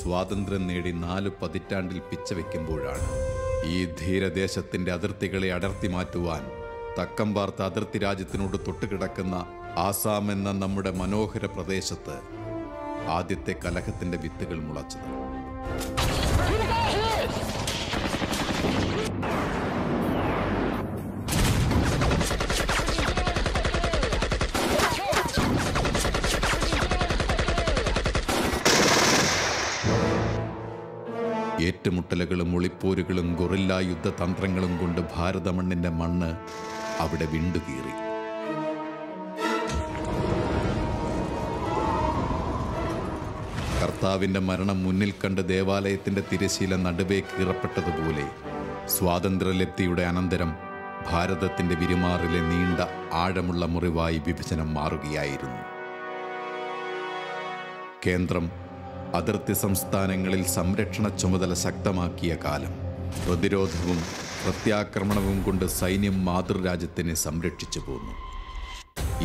സ്വാതന്ത്ര്യം നേടി 4 പതിറ്റാണ്ടിൽ പിച്ചവെക്കുമ്പോഴാണ് ഈ ധീരദേശത്തിന്റെ അതിർത്തികളെ അടർത്തി മാറ്റുവാൻ തക്കം പാർത്ത അതിർത്തി രാജ്യത്തിനോട് തൊട്ടുകിടക്കുന്ന ആസാം എന്ന നമ്മുടെ മനോഹര പ്രദേശത്ത് ആദ്യത്തെ കലഹത്തിന്റെ വിത്തുകൾ മുളച്ചത്. ഏറ്റുമുട്ടലുകളും ഒളിപ്പോരുകളും ഗൊറില്ല യുദ്ധതന്ത്രങ്ങളും കൊണ്ട് ഭാരതമണ്ണിന്റെ മണ്ണ് അവിടെ വിണ്ടുകീറി. കർത്താവിന്റെ മരണം മുന്നിൽ കണ്ട് ദേവാലയത്തിന്റെ തിരശീല നടുവേ കീറപ്പെട്ടതുപോലെ സ്വാതന്ത്ര്യലബ്ധിയുടെ അനന്തരം ഭാരതത്തിന്റെ വിരുമാറിലെ നീണ്ട ആഴമുള്ള മുറിവായി വിഭജനം മാറുകയായിരുന്നു. കേന്ദ്രം അതിർത്തി സംസ്ഥാനങ്ങളിൽ സംരക്ഷണ ചുമതല ശക്തമാക്കിയ കാലം. പ്രതിരോധവും പ്രത്യാക്രമണവും കൊണ്ട് സൈന്യം മാതൃരാജ്യത്തിനെ സംരക്ഷിച്ചു പോന്നു.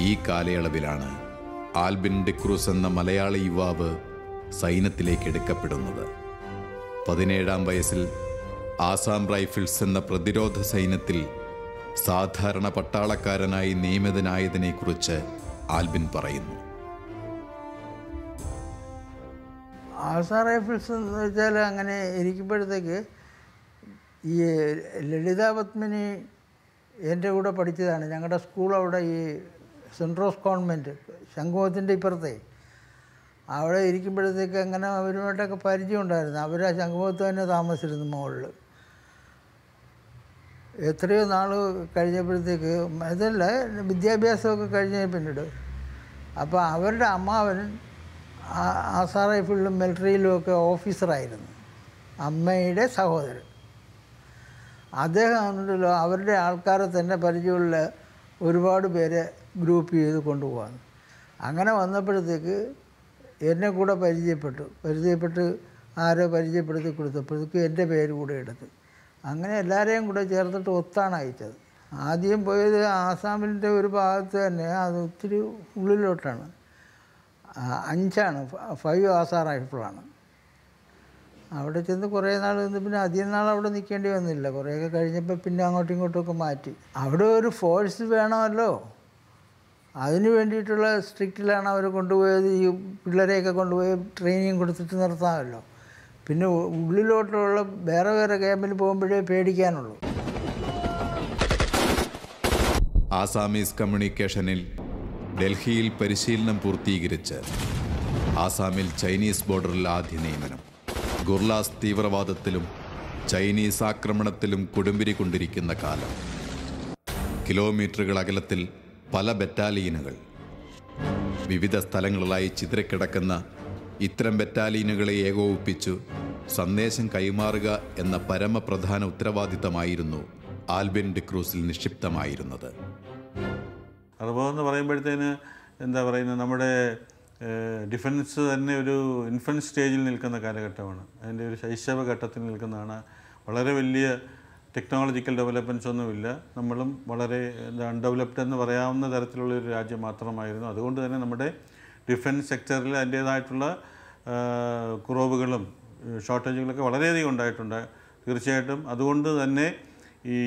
ഈ കാലയളവിലാണ് ആൽബിൻ ഡിക്രൂസ് എന്ന മലയാളി യുവാവ് സൈന്യത്തിലേക്ക് എടുക്കപ്പെടുന്നത്. 17-ാം വയസ്സിൽ ആസാം റൈഫിൾസ് എന്ന പ്രതിരോധ സൈന്യത്തിൽ സാധാരണ പട്ടാളക്കാരനായി നിയമിതനായതിനെക്കുറിച്ച് ആൽബിൻ പറയുന്നു. ആസാം റൈഫിൾസ് എന്ന് വെച്ചാൽ അങ്ങനെ ഇരിക്കുമ്പോഴത്തേക്ക് ഈ ലളിതാ പത്മിനി എൻ്റെ കൂടെ പഠിച്ചതാണ്. ഞങ്ങളുടെ സ്കൂൾ അവിടെ ഈ സെൻറ് റോസ് കോൺവെൻറ്റ് ശംഖുമുഖത്തിൻ്റെ ഇപ്പുറത്തെ അവിടെ ഇരിക്കുമ്പോഴത്തേക്ക് അങ്ങനെ അവരുമായിട്ടൊക്കെ പരിചയം ഉണ്ടായിരുന്നു. അവർ ആ ശംഖുമുഖത്ത് തന്നെ താമസിച്ചിരുന്നു മുകളിൽ. എത്രയോ നാൾ കഴിഞ്ഞപ്പോഴത്തേക്ക് അതല്ല വിദ്യാഭ്യാസമൊക്കെ കഴിഞ്ഞ പിന്നീട് അപ്പോൾ അവരുടെ അമ്മാവൻ ആസാം റൈഫിളിലും മിലിറ്ററിയിലും ഒക്കെ ഓഫീസറായിരുന്നു, അമ്മയുടെ സഹോദരൻ. അദ്ദേഹം ഉണ്ടല്ലോ അവരുടെ ആൾക്കാരെ തന്നെ പരിചയമുള്ള ഒരുപാട് പേരെ ഗ്രൂപ്പ് ചെയ്ത് കൊണ്ടുപോകാൻ. അങ്ങനെ വന്നപ്പോഴത്തേക്ക് എന്നെ കൂടെ പരിചയപ്പെട്ട് ആരോ പരിചയപ്പെടുത്തി കൊടുത്തപ്പോഴത്തേക്ക് എൻ്റെ പേര് കൂടെ എടുത്ത് അങ്ങനെ എല്ലാവരെയും കൂടെ ചേർത്തിട്ട് ഒത്താണ് അയച്ചത്. ആദ്യം പോയത് ആസാമിൻ്റെ ഒരു ഭാഗത്ത് തന്നെ, അത് ഒത്തിരി ഉള്ളിലോട്ടാണ്. 5 ആസാം റൈഫിളാണ്. അവിടെ ചെന്ന് കുറേ നാൾ നിന്ന് പിന്നെ അധികം നാൾ അവിടെ നിൽക്കേണ്ടി വന്നില്ല. കുറേയൊക്കെ കഴിഞ്ഞപ്പോൾ പിന്നെ അങ്ങോട്ടും ഇങ്ങോട്ടുമൊക്കെ മാറ്റി. അവിടെ ഒരു ഫോഴ്സ് വേണമല്ലോ, അതിന് വേണ്ടിയിട്ടുള്ള സ്ട്രിക്റ്റിലാണ് അവർ കൊണ്ടുപോയത്. ഈ പിള്ളേരെയൊക്കെ കൊണ്ടുപോയി ട്രെയിനിങ് കൊടുത്തിട്ട് നിർത്താമല്ലോ. പിന്നെ ഉള്ളിലോട്ടുള്ള വേറെ ക്യാമ്പിൽ പോകുമ്പോഴേ പേടിക്കാനുള്ളൂ. ആസാമീസ് കമ്മ്യൂണിക്കേഷനിൽ ഡൽഹിയിൽ പരിശീലനം പൂർത്തീകരിച്ച് ആസാമിൽ ചൈനീസ് ബോർഡറിൽ ആദ്യ നിയമനം. ഗുർലാസ് തീവ്രവാദത്തിലും ചൈനീസ് ആക്രമണത്തിലും കൊടുമ്പിരി കൊണ്ടിരിക്കുന്ന കാലം. കിലോമീറ്ററുകൾ അകലത്തിൽ പല ബറ്റാലിയനുകൾ. വിവിധ സ്ഥലങ്ങളിലായി ചിതറിക്കിടക്കുന്ന ഇത്തരം ബറ്റാലിയനുകളെ ഏകോപിപ്പിച്ചു സന്ദേശം കൈമാറുക എന്ന പരമപ്രധാന ഉത്തരവാദിത്തമായിരുന്നു ആൽബിൻ ഡിക്രൂസിൽ നിക്ഷിപ്തമായിരുന്നത്. അനുഭവം എന്ന് പറയുമ്പോഴത്തേന് എന്താ പറയുന്നത്, നമ്മുടെ ഡിഫൻസ് തന്നെ ഒരു ഇൻഫൻറ്റ് സ്റ്റേജിൽ നിൽക്കുന്ന കാലഘട്ടമാണ്. അതിൻ്റെ ഒരു ശൈശവഘട്ടത്തിൽ നിൽക്കുന്നതാണ്. വളരെ വലിയ ടെക്നോളജിക്കൽ ഡെവലപ്മെൻറ്റ്സ് ഒന്നുമില്ല. നമ്മളും വളരെ അൺഡെവലപ്ഡ് എന്ന് പറയാവുന്ന തരത്തിലുള്ളൊരു രാജ്യം മാത്രമായിരുന്നു. അതുകൊണ്ട് തന്നെ നമ്മുടെ ഡിഫൻസ് സെക്ടറിൽ അതിൻ്റേതായിട്ടുള്ള കുറവുകളും ഷോർട്ടേജുകളൊക്കെ വളരെയധികം ഉണ്ടായിട്ടുണ്ട് തീർച്ചയായിട്ടും. അതുകൊണ്ട് തന്നെ ഈ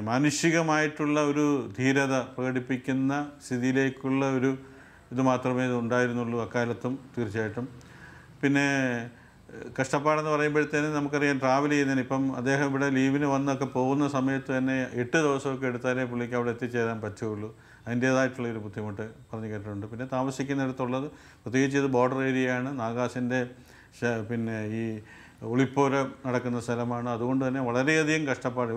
മാനുഷികമായിട്ടുള്ള ഒരു ധീരത പ്രകടിപ്പിക്കുന്ന സ്ഥിതിയിലേക്കുള്ള ഒരു ഇത് മാത്രമേ ഉണ്ടായിരുന്നുള്ളൂ അക്കാലത്തും തീർച്ചയായിട്ടും. പിന്നെ കഷ്ടപ്പാടെന്ന് പറയുമ്പോഴത്തേനും നമുക്കറിയാം, ട്രാവൽ ചെയ്യുന്നതിന് ഇപ്പം അദ്ദേഹം ഇവിടെ ലീവിന് വന്നൊക്കെ പോകുന്ന സമയത്ത് തന്നെ 8 ദിവസമൊക്കെ എടുത്താലേ പുള്ളിക്ക് അവിടെ എത്തിച്ചേരാൻ പറ്റുകയുള്ളൂ. അതിൻ്റേതായിട്ടുള്ളൊരു ബുദ്ധിമുട്ട് പറഞ്ഞു കേട്ടിട്ടുണ്ട്. പിന്നെ താമസിക്കുന്നിടത്തുള്ളത് പ്രത്യേകിച്ച് ഇത് ബോർഡർ ഏരിയയാണ്, നാഗാസിൻ്റെ ഈ ഒളിപ്പോര് നടക്കുന്ന സ്ഥലമാണ്. അതുകൊണ്ട് തന്നെ വളരെയധികം കഷ്ടപ്പാട്.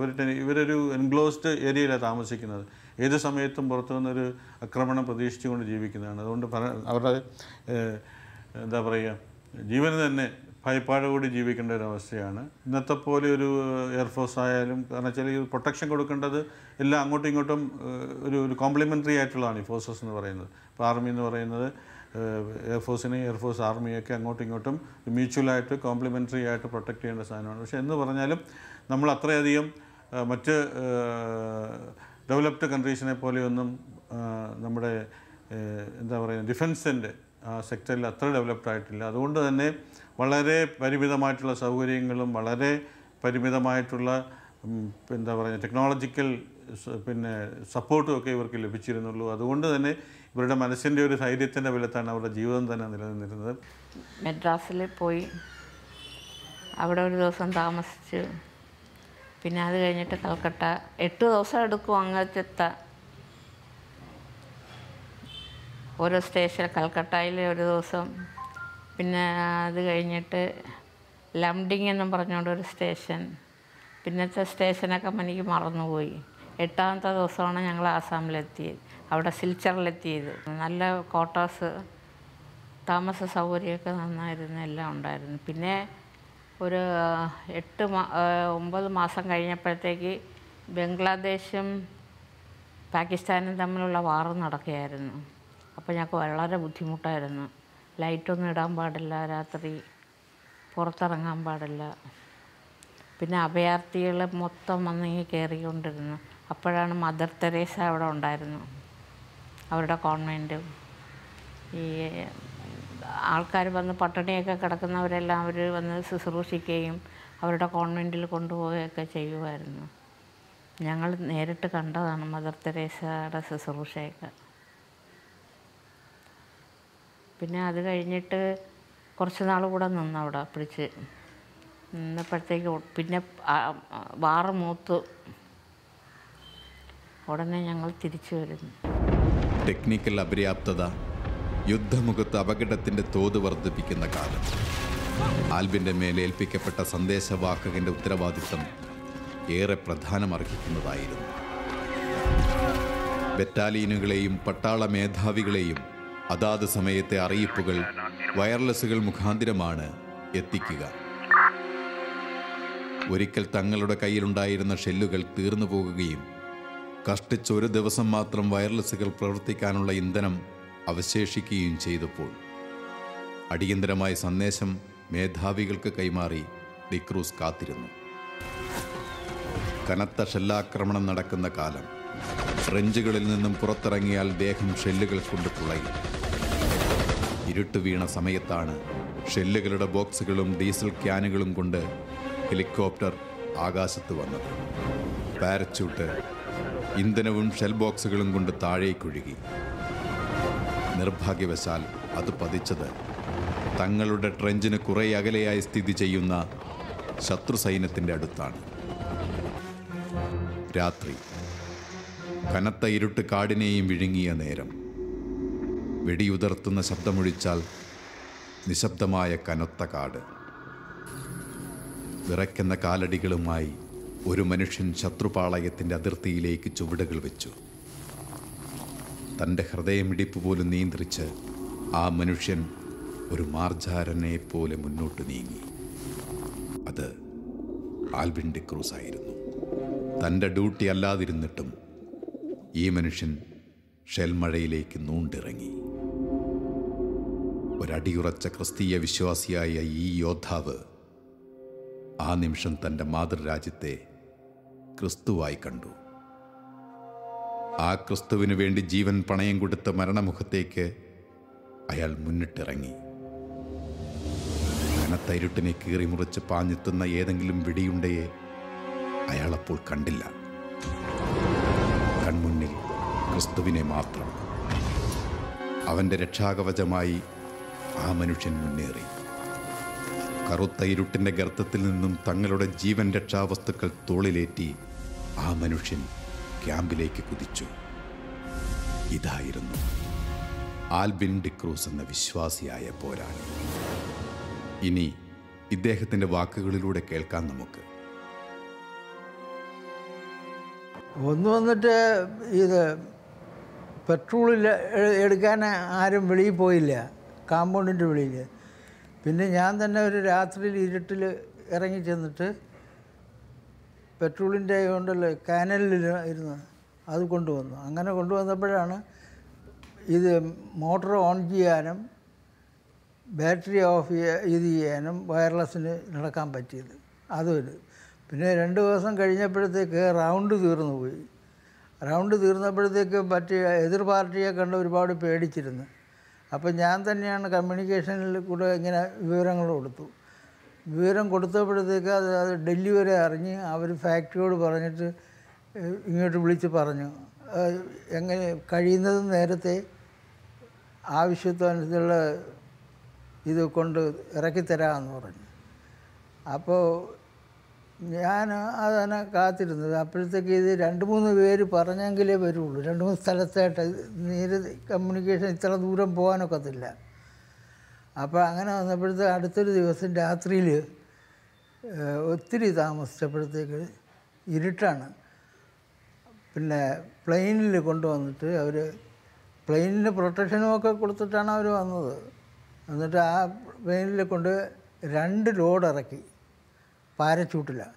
ഇവരൊരു എൻക്ലോസ്ഡ് ഏരിയയിലാണ് താമസിക്കുന്നത്. ഏത് സമയത്തും പുറത്തു നിന്നൊരു ആക്രമണം പ്രതീക്ഷിച്ചുകൊണ്ട് ജീവിക്കുന്നതാണ്. അതുകൊണ്ട് അവരുടെ എന്താ പറയുക, ജീവന് തന്നെ ഭയപ്പാടോടുകൂടി ജീവിക്കേണ്ട ഒരു അവസ്ഥയാണ്. ഇന്നത്തെ പോലെ ഒരു എയർഫോഴ്സ് ആയാലും, കാരണം വെച്ചാൽ ഈ പ്രൊട്ടക്ഷൻ കൊടുക്കേണ്ടത് എല്ലാം അങ്ങോട്ടും ഇങ്ങോട്ടും ഒരു കോംപ്ലിമെൻ്ററി ആയിട്ടുള്ളതാണ് ഈ ഫോഴ്സസ് എന്ന് പറയുന്നത്. ഇപ്പോൾ ആർമി എന്ന് പറയുന്നത് എയർഫോഴ്സിനെയും എയർഫോഴ്സ് ആർമിയൊക്കെ അങ്ങോട്ടും ഇങ്ങോട്ടും മ്യൂച്വലായിട്ട് കോംപ്ലിമെൻ്ററി ആയിട്ട് പ്രൊട്ടക്റ്റ് ചെയ്യേണ്ട സാധനമാണ്. പക്ഷേ എന്ന് പറഞ്ഞാലും നമ്മൾ അത്രയധികം മറ്റ് ഡെവലപ്ഡ് കൺട്രീസിനെ പോലെയൊന്നും നമ്മുടെ എന്താ പറയുക ഡിഫൻസിൻ്റെ ആ സെക്ടറിൽ അത്ര ഡെവലപ്ഡ് ആയിട്ടില്ല. അതുകൊണ്ട് തന്നെ വളരെ പരിമിതമായിട്ടുള്ള സൗകര്യങ്ങളും വളരെ പരിമിതമായിട്ടുള്ള എന്താ പറയുക ടെക്നോളജിക്കൽ സപ്പോർട്ടും ഒക്കെ ഇവർക്ക് ലഭിച്ചിരുന്നുള്ളൂ. അതുകൊണ്ട് തന്നെ ഇവരുടെ മനസ്സിൻ്റെ ഒരു ധൈര്യത്തിൻ്റെ ബലത്താണ് അവരുടെ ജീവിതം തന്നെ നിലനിന്നിരുന്നത്. മദ്രാസിൽ പോയി അവിടെ ഒരു ദിവസം താമസിച്ചു. പിന്നെ അത് കഴിഞ്ഞിട്ട് കൽക്കട്ട 8 ദിവസം എടുക്കും അങ്ങെത്താൻ. ഓരോ സ്റ്റേഷൻ കൽക്കട്ടയിൽ ഒരു ദിവസം, പിന്നെ അത് കഴിഞ്ഞിട്ട് ലംഡിങ് എന്നും പറഞ്ഞുകൊണ്ട് ഒരു സ്റ്റേഷൻ, പിന്നത്തെ സ്റ്റേഷനൊക്കെ എനിക്ക് മറന്നുപോയി. 8ാമത്തെ ദിവസമാണ് ഞങ്ങൾ ആസാമിലെത്തിയത്, അവിടെ സിൽച്ചറിലെത്തിയത്. നല്ല ക്വാർട്ടേഴ്സ്, താമസ സൗകര്യമൊക്കെ നന്നായിരുന്നു, എല്ലാം ഉണ്ടായിരുന്നു. പിന്നെ ഒരു 9 മാസം കഴിഞ്ഞപ്പോഴത്തേക്ക് ബംഗ്ലാദേശും പാകിസ്ഥാനും തമ്മിലുള്ള വാർ നടക്കുകയായിരുന്നു. അപ്പോൾ ഞങ്ങൾക്ക് വളരെ ബുദ്ധിമുട്ടായിരുന്നു. ലൈറ്റൊന്നും ഇടാൻ പാടില്ല, രാത്രി പുറത്തിറങ്ങാൻ പാടില്ല. പിന്നെ അഭയാർത്ഥികൾ മൊത്തം വന്നിങ്ങ് കയറിക്കൊണ്ടിരുന്നു. അപ്പോഴാണ് മദർ തെരേസ അവിടെ ഉണ്ടായിരുന്നു, അവരുടെ കോൺവെൻറ്റും. ഈ ആൾക്കാർ വന്ന് പട്ടിണിയൊക്കെ കിടക്കുന്നവരെല്ലാം അവർ വന്ന് ശുശ്രൂഷിക്കുകയും അവരുടെ കോൺവെൻറ്റിൽ കൊണ്ടുപോവുകയൊക്കെ ചെയ്യുമായിരുന്നു. ഞങ്ങൾ നേരിട്ട് കണ്ടതാണ് മദർ തെരേസയുടെ ശുശ്രൂഷയൊക്കെ. പിന്നെ അത് കഴിഞ്ഞിട്ട് കുറച്ച് നാൾ കൂടെ നിന്ന് അവിടെ പിടിച്ച് നിന്നപ്പോഴത്തേക്ക് പിന്നെ വാറ് മൂത്തു ഉടനെ ഞങ്ങൾ തിരിച്ചു വരുന്നു. ടെക്നിക്കൽ അപര്യാപ്തത, യുദ്ധമുഖത്ത് അപകടത്തിൻ്റെ തോത് വർദ്ധിപ്പിക്കുന്ന കാലം. ആൽബിൻ്റെ മേലേൽപ്പിക്കപ്പെട്ട സന്ദേശവാഹകൻ്റെ ഉത്തരവാദിത്തം ഏറെ പ്രധാനമർഹിക്കുന്നതായിരുന്നു. ബറ്റാലിയനുകളെയും പട്ടാള മേധാവികളെയും അതാത് സമയത്തെ അറിയിപ്പുകൾ വയർലെസ്സുകൾ മുഖാന്തിരമാണ് എത്തിക്കുക. ഒരിക്കൽ തങ്ങളുടെ കയ്യിലുണ്ടായിരുന്ന ഷെല്ലുകൾ തീർന്നു പോകുകയും കഷ്ടിച്ച് ഒരു ദിവസം മാത്രം വയർലെസ്സുകൾ പ്രവർത്തിക്കാനുള്ള ഇന്ധനം അവശേഷിക്കുകയും ചെയ്തപ്പോൾ അടിയന്തരമായ സന്ദേശം മേധാവികൾക്ക് കൈമാറി ഡിക്രൂസ് കാത്തിരുന്നു. കനത്ത ഷെല്ലാക്രമണം നടക്കുന്ന കാലം. ഫ്രഞ്ചുകളിൽ നിന്നും പുറത്തിറങ്ങിയാൽ വേഗം ഷെല്ലുകൾ കൊണ്ട് തുളയും. ഇരുട്ട് വീണ സമയത്താണ് ഷെല്ലുകളുടെ ബോക്സുകളും ഡീസൽ ക്യാനുകളും കൊണ്ട് ഹെലികോപ്റ്റർ ആകാശത്ത് വന്നത്. പാരച്യൂട്ട് ഇന്ധനവും ഷെൽ ബോക്സുകളും കൊണ്ട് താഴേക്കൊഴുകി. നിർഭാഗ്യവശാൽ അത് പതിച്ചത് തങ്ങളുടെ ട്രെഞ്ചിന് കുറേ അകലെയായി സ്ഥിതി ചെയ്യുന്ന ശത്രു സൈന്യത്തിൻ്റെ അടുത്താണ്. രാത്രി കനത്ത ഇരുട്ട് കാടിനെയും വിഴുങ്ങിയ നേരം. വെടിയുതിർത്തുന്ന ശബ്ദമൊഴിച്ചാൽ നിശബ്ദമായ കനത്ത കാട്. വിറയ്ക്കുന്ന കാലടികളുമായി ഒരു മനുഷ്യൻ ശത്രുപാളയത്തിൻ്റെ അതിർത്തിയിലേക്ക് ചുവടുകൾ വെച്ചു. തൻ്റെ ഹൃദയമിടിപ്പ് പോലും നിയന്ത്രിച്ച് ആ മനുഷ്യൻ ഒരു മാർജാരനെ പോലെ മുന്നോട്ട് നീങ്ങി. അത് ആൽബിൻ ഡിക്രൂസ് ആയിരുന്നു. തൻ്റെ ഡ്യൂട്ടി അല്ലാതിരുന്നിട്ടും ഈ മനുഷ്യൻ ഷെൽമഴയിലേക്ക് നൂണ്ടിറങ്ങി. ഒരടിയുറച്ച ക്രിസ്തീയ വിശ്വാസിയായ ഈ യോദ്ധാവ് ആ നിമിഷം തൻ്റെ മാതൃരാജ്യത്തെ ക്രിസ്തുവായി കണ്ടു. ആ ക്രിസ്തുവിന് വേണ്ടി ജീവൻ പണയം കൊടുത്ത മരണമുഖത്തേക്ക് അയാൾ മുന്നിട്ടിറങ്ങി. കനത്ത ഇരുട്ടിനെ കീറിമുറിച്ച് പാഞ്ഞെത്തുന്ന ഏതെങ്കിലും വെടിയുണ്ടയെ അയാളപ്പോൾ കണ്ടില്ല. കൺമുന്നിൽ ക്രിസ്തുവിനെ മാത്രം. അവൻ്റെ രക്ഷാകവചമായി ആ മനുഷ്യൻ മുന്നേറി. കറുത്ത ഇരുട്ടിൻ്റെ ഗർത്തത്തിൽ നിന്നും തങ്ങളുടെ ജീവൻ രക്ഷാവസ്തുക്കൾ തോളിലേറ്റി ആ മനുഷ്യൻ ക്യാമ്പിലേക്ക് കുതിച്ചു. ഇതായിരുന്നു ആൽബിൻ ഡിക്രൂസ് എന്ന വിശ്വാസിയായ പോരാളി. ഇനി ഇദ്ദേഹത്തിൻ്റെ വാക്കുകളിലൂടെ കേൾക്കാൻ നമുക്ക്. ഒന്ന് വന്നിട്ട് ഇത് പെട്രോളിൽ എടുക്കാൻ ആരും വെളിയിൽ പോയില്ല, കാമ്പൗണ്ടിൻ്റെ വെളിയിൽ. പിന്നെ ഞാൻ തന്നെ ഒരു രാത്രിയിൽ ഇരുട്ടിൽ ഇറങ്ങി ചെന്നിട്ട് പെട്രോളിൻ്റെ കൊണ്ടല്ലോ കാനലിൽ ഇരുന്ന് അത് കൊണ്ടുവന്നു. അങ്ങനെ കൊണ്ടുവന്നപ്പോഴാണ് ഇത് മോട്ടോർ ഓൺ ചെയ്യാനും ബാറ്ററി ഓഫ് ഇത് ചെയ്യാനും വയർലെസ്സിന് നടക്കാൻ പറ്റിയത്. അതൊരു പിന്നെ 2 ദിവസം കഴിഞ്ഞപ്പോഴത്തേക്ക് റൗണ്ട് തീർന്നു പോയി. റൗണ്ട് തീർന്നപ്പോഴത്തേക്ക് എതിർ പാർട്ടിയെ കണ്ട് ഒരുപാട് പേടിച്ചിരുന്നു. അപ്പം ഞാൻ തന്നെയാണ് കമ്മ്യൂണിക്കേഷനിൽ കൂടെ ഇങ്ങനെ വിവരങ്ങൾ കൊടുത്തു. വിവരം കൊടുത്തപ്പോഴത്തേക്ക് അത് ഡൽഹി വരെ അറിഞ്ഞ് അവർ ഫാക്ടറിയോട് പറഞ്ഞിട്ട് ഇങ്ങോട്ട് വിളിച്ച് പറഞ്ഞു എങ്ങനെ കഴിയുന്നതും നേരത്തെ ആവശ്യത്തിനുള്ള ഇത് കൊണ്ട് ഇറക്കിത്തരാമെന്ന് പറഞ്ഞു. അപ്പോൾ ഞാൻ അതന്നെ കാത്തിരുന്നത്. അപ്പോഴത്തേക്ക് ഇത് 2-3 പേര് പറഞ്ഞെങ്കിലേ വരുള്ളൂ. 2-3 സ്ഥലത്തായിട്ട് നേരെ കമ്മ്യൂണിക്കേഷൻ ഇത്ര ദൂരം പോകാനൊക്കത്തില്ല. അപ്പോൾ അങ്ങനെ വന്നപ്പോഴത്തേക്ക് അടുത്തൊരു ദിവസം രാത്രിയിൽ ഒത്തിരി താമസിച്ചപ്പോഴത്തേക്ക് ഇരുട്ടാണ്. പിന്നെ പ്ലെയിനിൽ കൊണ്ടുവന്നിട്ട് അവർ പ്ലെയിനിന് പ്രൊട്ടക്ഷനും ഒക്കെ കൊടുത്തിട്ടാണ് അവർ വന്നത്. എന്നിട്ട് ആ പ്ലെയിനിൽ കൊണ്ട് 2 ലോഡ് ഇറക്കി പാരച്യൂട്ടിലാണ്.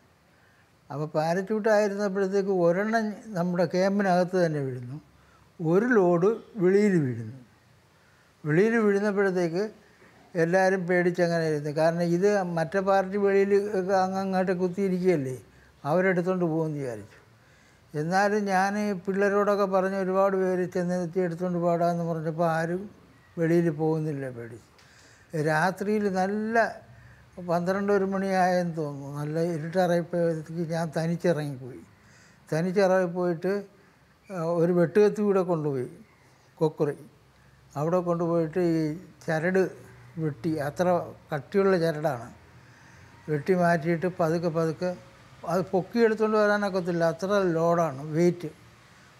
അപ്പോൾ പാരച്യൂട്ടായിരുന്നപ്പോഴത്തേക്ക് ഒരെണ്ണം നമ്മുടെ ക്യാമ്പിനകത്ത് തന്നെ വീഴുന്നു, 1 ലോഡ് വെളിയിൽ വീഴുന്നു. വെളിയിൽ വീഴുന്നപ്പോഴത്തേക്ക് എല്ലാവരും പേടിച്ചങ്ങനെ ഇരുന്നു. കാരണം ഇത് മറ്റേ പാർട്ടി വെളിയിൽ അങ്ങോട്ട് കുത്തിയിരിക്കുകയല്ലേ, അവരെടുത്തുകൊണ്ട് പോകുമെന്ന് വിചാരിച്ചു. എന്നാലും ഞാൻ പിള്ളേരോടൊക്കെ പറഞ്ഞ് ഒരുപാട് പേര് ചെന്നെത്തി എടുത്തുകൊണ്ട് പാടാമെന്ന് പറഞ്ഞപ്പോൾ ആരും വെളിയിൽ പോകുന്നില്ല, പേടിച്ച്. രാത്രിയിൽ നല്ല 12-1 മണിയായെന്ന് തോന്നുന്നു, നല്ല ഇരുട്ടറയപ്പോഴത്തേക്ക് ഞാൻ തനിച്ചിറങ്ങിപ്പോയി. തനിച്ചിറങ്ങിപ്പോയിട്ട് ഒരു വെട്ടുകത്തി കൂടെ കൊണ്ടുപോയി, കൊക്കുറി അവിടെ കൊണ്ടുപോയിട്ട് ഈ ചരട് വെട്ടി, അത്ര കട്ടിയുള്ള ചരടാണ്, വെട്ടി മാറ്റിയിട്ട് പതുക്കെ അത് പൊക്കിയെടുത്തുകൊണ്ട് വരാനൊക്കത്തില്ല, അത്ര ലോഡാണ്, വെയിറ്റ്.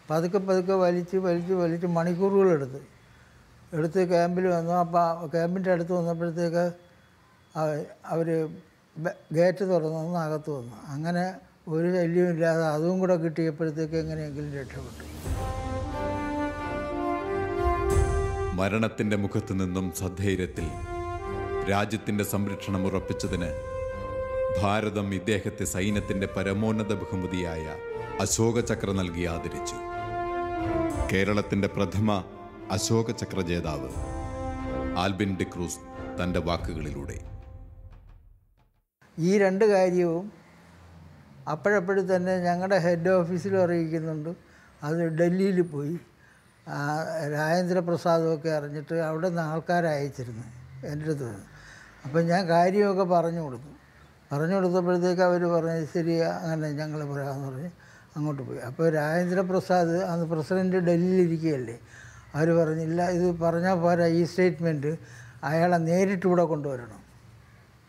പതുക്കെ വലിച്ച് മണിക്കൂറുകളെടുത്ത് ക്യാമ്പിൽ വന്നു. അപ്പോൾ ക്യാമ്പിൻ്റെ അടുത്ത് വന്നപ്പോഴത്തേക്ക് അവർ ഗേറ്റ് തുറന്നു അകത്ത് വന്നു. അങ്ങനെ ഒരു ശല്യവും ഇല്ലാതെ അതും കൂടെ കിട്ടിയപ്പോഴത്തേക്ക് എങ്ങനെയെങ്കിലും രക്ഷപ്പെട്ടു. മരണത്തിൻ്റെ മുഖത്തു നിന്നും സധൈര്യത്തിൽ രാജ്യത്തിൻ്റെ സംരക്ഷണം ഉറപ്പിച്ചതിന് ഭാരതം ഇദ്ദേഹത്തെ സൈന്യത്തിൻ്റെ പരമോന്നത ബഹുമതിയായ അശോക ചക്ര നൽകി ആദരിച്ചു. കേരളത്തിൻ്റെ പ്രഥമ അശോക ചക്ര ജേതാവ് ആൽബിൻ ഡിക്രൂസ് തൻ്റെ വാക്കുകളിലൂടെ. ഈ 2 കാര്യവും അപ്പോഴപ്പോഴും തന്നെ ഞങ്ങളുടെ ഹെഡ് ഓഫീസിലും അറിയിക്കുന്നുണ്ട്. അത് ഡൽഹിയിൽ പോയി രാജേന്ദ്ര പ്രസാദൊക്കെ അറിഞ്ഞിട്ട് അവിടെ നിന്ന് ആൾക്കാരെ അയച്ചിരുന്നു എൻ്റെ അടുത്ത്. അപ്പം ഞാൻ കാര്യമൊക്കെ പറഞ്ഞു കൊടുത്തപ്പോഴത്തേക്ക് അവർ പറഞ്ഞു ശരി അങ്ങനെ ഞങ്ങൾ പറയാമെന്ന് പറഞ്ഞ് അങ്ങോട്ട് പോയി. അപ്പോൾ രാജേന്ദ്ര പ്രസാദ് അന്ന് പ്രസിഡൻറ്റ് ഡൽഹിയിലിരിക്കുകയല്ലേ, അവർ പറഞ്ഞില്ല ഇത് പറഞ്ഞാൽ പോരാ, ഈ സ്റ്റേറ്റ്മെൻറ്റ് അയാളെ നേരിട്ട് ഇവിടെ കൊണ്ടുവരണം,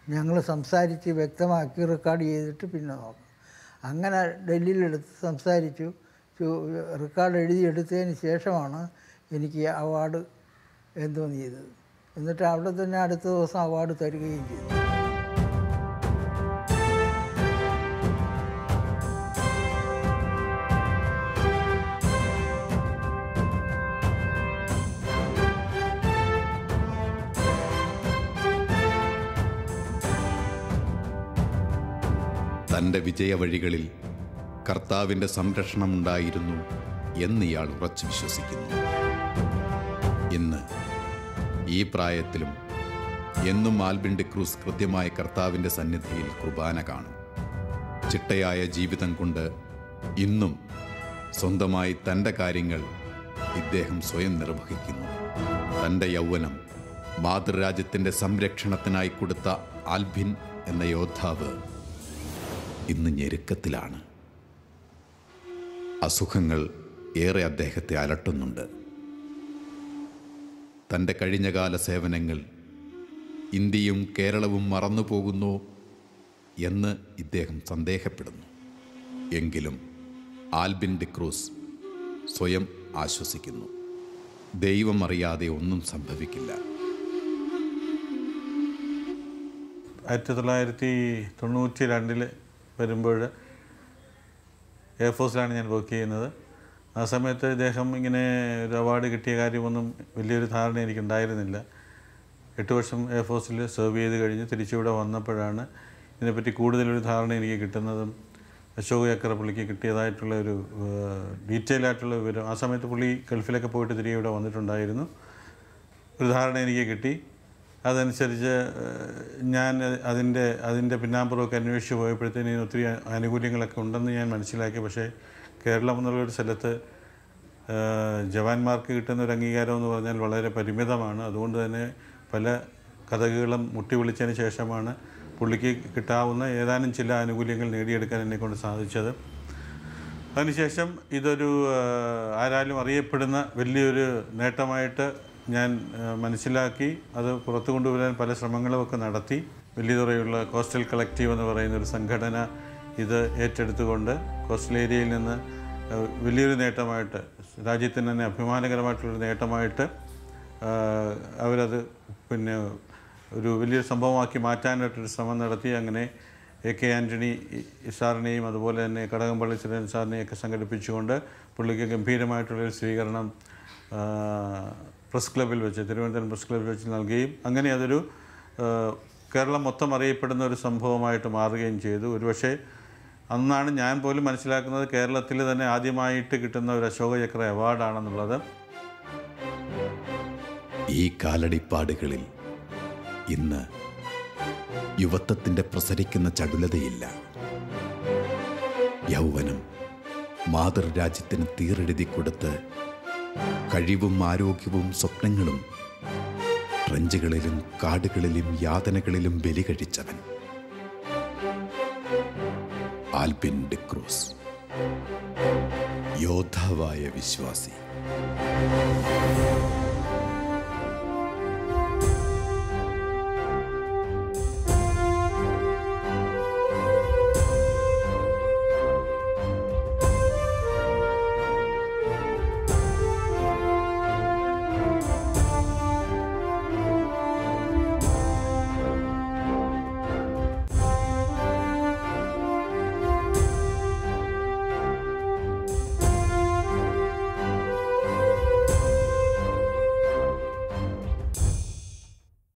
ഞങ്ങൾ സംസാരിച്ച് വ്യക്തമാക്കി റെക്കോർഡ് ചെയ്തിട്ട് പിന്നെ നോക്കാം. അങ്ങനെ ഡൽഹിയിലെടുത്ത് സംസാരിച്ചു, റെക്കോർഡ് എഴുതിയെടുത്തതിന് ശേഷമാണ് എനിക്ക് അവാർഡ് എന്തോന്ന് ചെയ്തത്. എന്നിട്ട് അവിടെ തന്നെ അടുത്ത ദിവസം അവാർഡ് തരികയും ചെയ്തു. തൻ്റെ വിജയവഴികളിൽ കർത്താവിൻ്റെ സംരക്ഷണമുണ്ടായിരുന്നു എന്ന് ഇയാൾ ഉറച്ചു വിശ്വസിക്കുന്നു. ഇന്ന് ഈ പ്രായത്തിലും എന്നും ആൽബിൻ ഡിക്രൂസ് കൃത്യമായ കർത്താവിൻ്റെ സന്നിധിയിൽ കുർബാന കാണും. ചിട്ടയായ ജീവിതം കൊണ്ട് ഇന്നും സ്വന്തമായി തൻ്റെ കാര്യങ്ങൾ ഇദ്ദേഹം സ്വയം നിർവഹിക്കുന്നു. തൻ്റെ യൗവനം മാതൃരാജ്യത്തിൻ്റെ സംരക്ഷണത്തിനായി കൊടുത്ത ആൽബിൻ എന്ന യോദ്ധാവ് ഇന്ന് ഞെരുക്കത്തിലാണ്. അസുഖങ്ങൾ ഏറെ അദ്ദേഹത്തെ അലട്ടുന്നുണ്ട്. തൻ്റെ കഴിഞ്ഞകാല സേവനങ്ങൾ ഇന്ത്യയും കേരളവും മറന്നുപോകുന്നു എന്ന് ഇദ്ദേഹം സന്ദേഹപ്പെടുന്നു. എങ്കിലും ആൽബിൻ ഡിക്രൂസ് സ്വയം ആശ്വസിക്കുന്നു, ദൈവം അറിയാതെ ഒന്നും സംഭവിക്കില്ല. 1992 വരുമ്പോൾ എയർഫോഴ്സിലാണ് ഞാൻ വർക്ക് ചെയ്യുന്നത്. ആ സമയത്ത് ഇദ്ദേഹം ഇങ്ങനെ ഒരു അവാർഡ് കിട്ടിയ കാര്യമൊന്നും വലിയൊരു ധാരണ എനിക്കുണ്ടായിരുന്നില്ല. 8 വർഷം എയർഫോഴ്സിൽ സെർവ് ചെയ്ത് കഴിഞ്ഞ് തിരിച്ചിവിടെ വന്നപ്പോഴാണ് ഇതിനെപ്പറ്റി കൂടുതലൊരു ധാരണ എനിക്ക് കിട്ടുന്നതും അശോക ചക്ര പുള്ളിക്ക് കിട്ടിയതായിട്ടുള്ള ഒരു ഡീറ്റെയിൽ ആയിട്ടുള്ള വിവരം. ആ സമയത്ത് പുള്ളി ഗൾഫിലൊക്കെ പോയിട്ട് തിരികെ ഇവിടെ വന്നിട്ടുണ്ടായിരുന്നു. ഒരു ധാരണ എനിക്ക് കിട്ടി. അതനുസരിച്ച് ഞാൻ അതിൻ്റെ പിന്നാമ്പുറമൊക്കെ അന്വേഷിച്ച് പോയപ്പോഴത്തേന് ഒത്തിരി ആനുകൂല്യങ്ങളൊക്കെ ഉണ്ടെന്ന് ഞാൻ മനസ്സിലാക്കി. പക്ഷേ കേരളം എന്നുള്ളൊരു സ്ഥലത്ത് ജവാന്മാർക്ക് കിട്ടുന്ന ഒരു അംഗീകാരം എന്ന് പറഞ്ഞാൽ വളരെ പരിമിതമാണ്. അതുകൊണ്ട് തന്നെ പല കഥകളും മുട്ടി വിളിച്ചതിന് ശേഷമാണ് പുള്ളിക്ക് കിട്ടാവുന്ന ഏതാനും ചില ആനുകൂല്യങ്ങൾ നേടിയെടുക്കാൻ എന്നെക്കൊണ്ട് സാധിച്ചത്. അതിനുശേഷം ഇതൊരു ആരാലും അറിയപ്പെടുന്ന വലിയൊരു നേട്ടമായിട്ട് ഞാൻ മനസ്സിലാക്കി. അത് പുറത്തു കൊണ്ടുവരാൻ പല ശ്രമങ്ങളുമൊക്കെ നടത്തി. വലിയതുറയുള്ള കോസ്റ്റൽ കളക്റ്റീവ് എന്ന് പറയുന്ന ഒരു സംഘടന ഇത് ഏറ്റെടുത്തുകൊണ്ട് കോസ്റ്റൽ ഏരിയയിൽ നിന്ന് വലിയൊരു നേട്ടമായിട്ട്, രാജ്യത്തിന് തന്നെ അഭിമാനകരമായിട്ടുള്ളൊരു നേട്ടമായിട്ട് അവരത് പിന്നെ ഒരു വലിയൊരു സംഭവമാക്കി മാറ്റാനായിട്ടൊരു ശ്രമം നടത്തി. അങ്ങനെ AK ആൻ്റണി സാറിനെയും അതുപോലെ തന്നെ കടകംപള്ളി സുരേന്ദ്രൻ സാറിനെയൊക്കെ സംഘടിപ്പിച്ചുകൊണ്ട് പുള്ളിക്ക് ഗംഭീരമായിട്ടുള്ളൊരു സ്വീകരണം പ്രസ് ക്ലബ്ബിൽ വെച്ച്, തിരുവനന്തപുരം പ്രസ് ക്ലബ്ബിൽ വെച്ച് നൽകുകയും അങ്ങനെ അതൊരു കേരളം മൊത്തം അറിയപ്പെടുന്ന ഒരു സംഭവമായിട്ട് മാറുകയും ചെയ്തു. ഒരുപക്ഷെ അന്നാണ് ഞാൻ പോലും മനസ്സിലാക്കുന്നത് കേരളത്തിൽ തന്നെ ആദ്യമായിട്ട് കിട്ടുന്ന ഒരു അശോകചക്ര അവാർഡാണെന്നുള്ളത്. ഈ കാലടിപ്പാടുകളിൽ ഇന്ന് യുവത്വത്തിൻ്റെ പ്രസരിക്കുന്ന ചടുലതയില്ല. യൗവനം മാതൃരാജ്യത്തിന് തീറെഴുതി കൊടുത്ത് കഴിവും ആരോഗ്യവും സ്വപ്നങ്ങളും ട്രഞ്ചുകളിലും കാടുകളിലും യാതനകളിലും ബലി കഴിച്ചവൻ ആൽബിൻ ഡിക്രൂസ്, യോദ്ധാവായ വിശ്വാസി.